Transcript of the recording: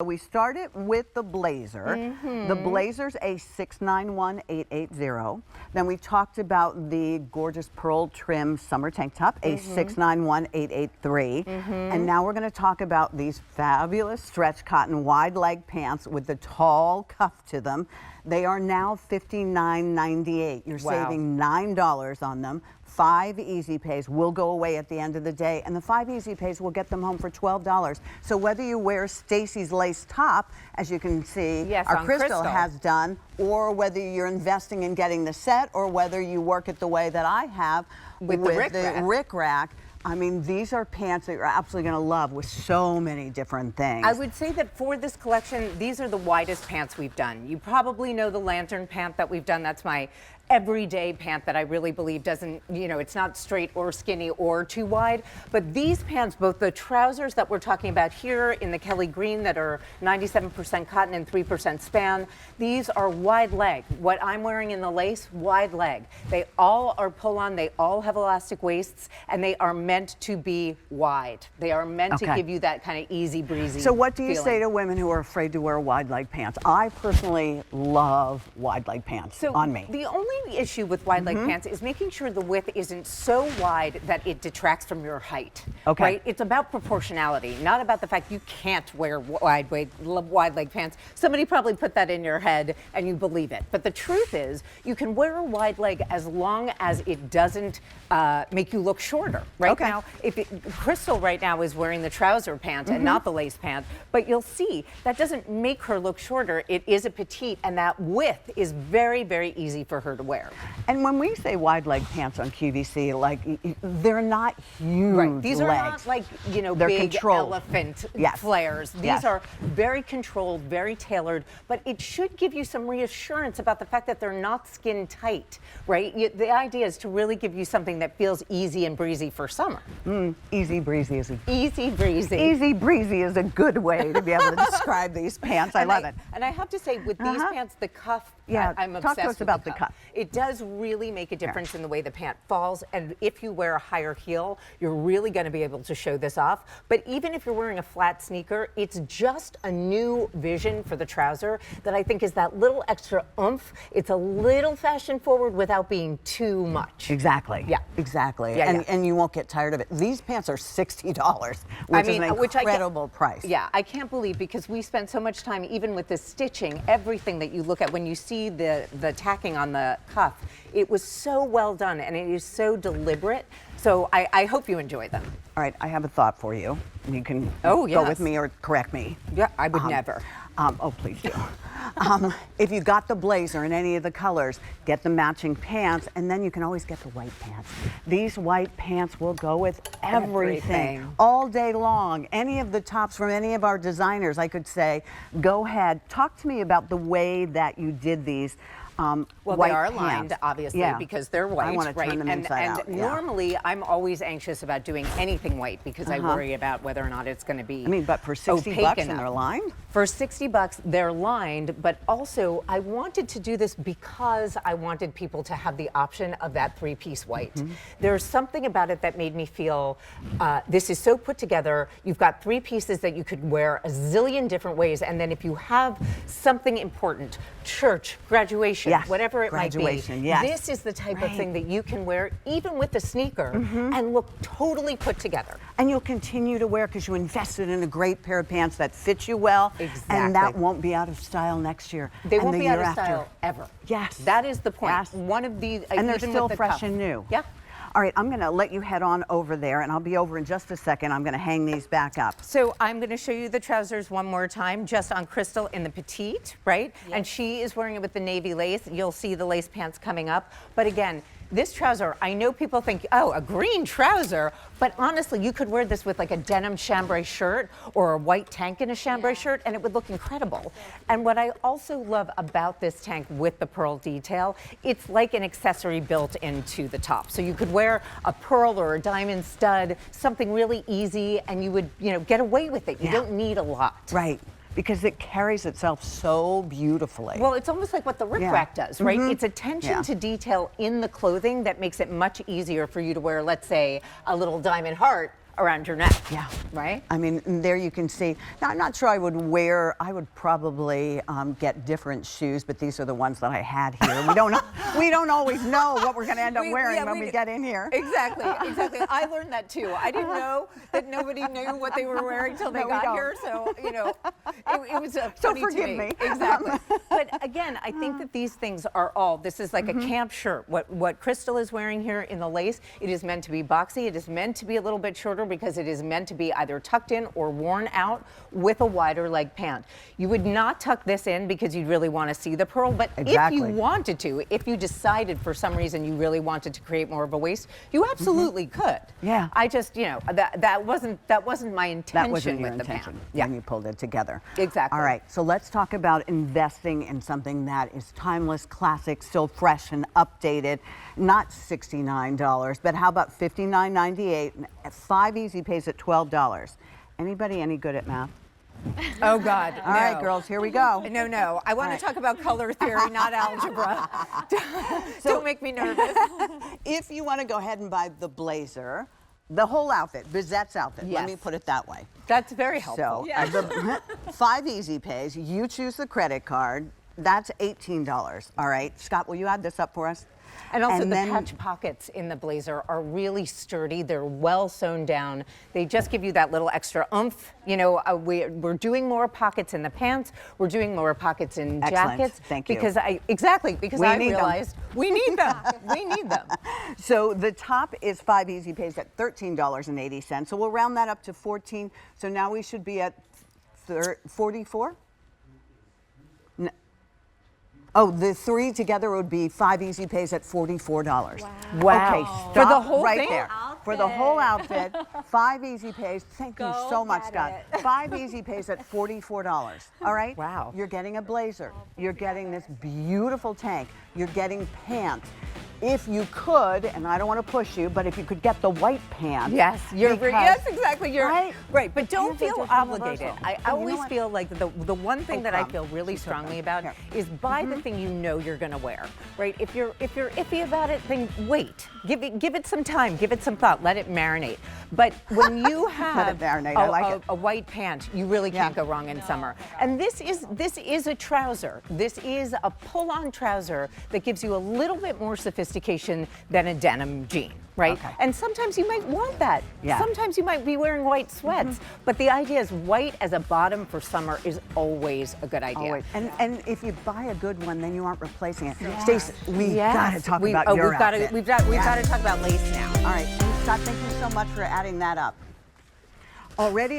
we started with the blazer. The blazer's a 691,880. Then we talked about the gorgeous pearl trim summer tank top, a 691,883. And now we're going to talk about these fabulous stretch cotton wide leg pants with the tall cuff to them. They are now $59.98. You're saving $9 on them. 5 easy pays will go away at the end of the day, and the 5 easy pays will get them home for $12. So whether you wear Stacy's lace top, as you can see, our Crystal has done, or whether you're investing in getting the set, or whether you work it the way that I have with the Rick Rack. I mean, these are pants that you're absolutely going to love with so many different things. I would say that for this collection, these are the widest pants we've done. You probably know the lantern pant that we've done. That's my everyday pant that I really believe doesn't, you know, it's not straight or skinny or too wide. But these pants, both the trousers that we're talking about here in the Kelly green that are 97% cotton and 3% span, these are wide leg. What I'm wearing in the lace, wide leg. They all are pull-on, they all have elastic waists, and they are meant to be wide. They are meant to give you that kind of easy breezy So what do you say to women who are afraid to wear wide leg pants? I personally love wide leg pants on me. The only issue with wide leg pants is making sure the width isn't so wide that it detracts from your height. Right? It's about proportionality, not about the fact you can't wear wide leg pants. Somebody probably put that in your head and you believe it. But the truth is, you can wear a wide leg as long as it doesn't make you look shorter. Right now, Crystal right now is wearing the trouser pant and not the lace pant, but you'll see that doesn't make her look shorter. It is a petite, and that width is very, very easy for her to wear. And when we say wide leg pants on QVC, like, they're not huge These legs. are not like, you know, they're big controlled. elephant flares. These are very controlled, very tailored, but it should give you some reassurance about the fact that they're not skin tight, right? The idea is to really give you something that feels easy and breezy for summer. Easy breezy is a easy breezy. Easy breezy is a good way to be able to describe these pants. I love it. And I have to say, with these pants, the cuff, I'm obsessed talk to us about the cuff. It does really make a difference in the way the pant falls, and if you wear a higher heel, you're really going to be able to show this off. But even if you're wearing a flat sneaker, it's just a new vision for the trouser that I think is that little extra oomph. It's a little fashion forward without being too much. Exactly. Yeah. Exactly. And you won't get tired of it. These pants are $60, which is an incredible price. Yeah, I can't believe, because we spent so much time, even with the stitching, everything that you look at when you see the tacking on the cuff, it was so well done and it is so deliberate. So I hope you enjoy them. All right, I have a thought for you. You can go with me or correct me. Yeah, I would never. Oh, please do. If you got the blazer in any of the colors, get the matching pants, and then you can always get the white pants. These white pants will go with everything all day long. Any of the tops from any of our designers, I could say, go ahead. Talk to me about the way that you did these. Well, they are aligned, obviously, because they're white. I want to turn them inside out. And normally, I'm always anxious about doing anything white because I worry about whether or not it's going to be but for $60 and they're lined? For $60, they're lined, but also I wanted to do this because I wanted people to have the option of that 3-piece white. There's something about it that made me feel this is so put together. You've got 3 pieces that you could wear a zillion different ways, and then if you have something important, church, graduation, whatever it might be, this is the type of thing that you can wear even with a sneaker and look totally put together. And you'll continue to wear because you invested in a great pair of pants that fit you well. Exactly. And that won't be out of style next year. They won't be out of style ever. Yes. That is the point. One of these, and they're still fresh and new. Yeah. All right, I'm going to let you head on over there, and I'll be over in just a second. I'm going to hang these back up. So I'm going to show you the trousers one more time, just on Crystal in the petite, right? Yes. And she is wearing it with the navy lace. You'll see the lace pants coming up. But again, this trouser, I know people think, oh, a green trouser, but honestly, you could wear this with like a denim chambray shirt or a white tank in a chambray shirt, and it would look incredible. And what I also love about this tank with the pearl detail, it's like an accessory built into the top. So you could wear a pearl or a diamond stud, something really easy, and you would, get away with it. You don't need a lot. Right. Because it carries itself so beautifully. Well, it's almost like what the Rick Rack does, right? It's attention to detail in the clothing that makes it much easier for you to wear, let's say, a little diamond heart around your neck. Yeah. Right? I mean, there you can see. Now, I'm not sure I would wear, I would probably get different shoes, but these are the ones that I had here. We don't always know what we're going to end up wearing when we get in here. Exactly, exactly. I learned that too. I didn't know that nobody knew what they were wearing till they got here. So, you know, it was funny So to forgive me. me. Exactly. But again, I think that these things are all, this is like a camp shirt. What Crystal is wearing here in the lace, it is meant to be boxy. It is meant to be a little bit shorter because it is meant to be either tucked in or worn out with a wider leg pant. You would not tuck this in because you'd really want to see the pearl, but if you wanted to, if you decided for some reason you really wanted to create more of a waist, you absolutely could. Yeah. I just, you know, that wasn't my intention That wasn't your with intention the pant. when you pulled it together. Exactly. All right, so let's talk about investing in something that is timeless, classic, still fresh and updated. Not $69, but how about $59.98? 5 easy pays at $12. Anybody any good at math? Oh God. All right, girls, here we go. No. I want to talk about color theory, not algebra. Don't make me nervous. If you want to go ahead and buy the blazer, the whole outfit, Bizette's outfit, let me Yes. put it that way. That's very helpful. So the 5 easy pays, you choose the credit card, that's $18. All right, Scott, will you add this up for us? And also the then, patch pockets in the blazer are really sturdy. They're well sewn down. They just give you that little extra oomph. You know, we're doing more pockets in the pants. We're doing more pockets in jackets. Thank you. Because I realized we need them. We need them. So the top is 5 easy pays at $13.80. So we'll round that up to 14. So now we should be at 44? Oh, the 3 together would be 5 easy pays at $44. Wow. Okay, stop For the whole right thing? there. For the whole outfit, 5 easy pays. Thank you so much, Scott. 5 easy pays at $44. All right? Wow. You're getting a blazer. You're getting this beautiful tank. You're getting pants. If you could, and I don't want to push you, but if you could get the white pants. Yes, yes, exactly. You're right, but don't Pants are feel just obligated. universal. I You know always what? feel like the one thing that I feel really strongly about Here. is buy the thing you know you're going to wear. Right? If you're iffy about it, then wait. Give it some time. Give it some thought. Let it marinate. But when you have marinate. I like it. a white pant, you really can't go wrong in summer. And this is a trouser. This is a pull-on trouser that gives you a little bit more sophistication than a denim jean, right? Okay. And sometimes you might want that. Yeah. Sometimes you might be wearing white sweats. But the idea is white as a bottom for summer is always a good idea. Always. And if you buy a good one, then you aren't replacing it. Stacy, we got to talk about your outfit. We've got to talk about lace now. All right, and Scott, thank you so much for adding that up. Already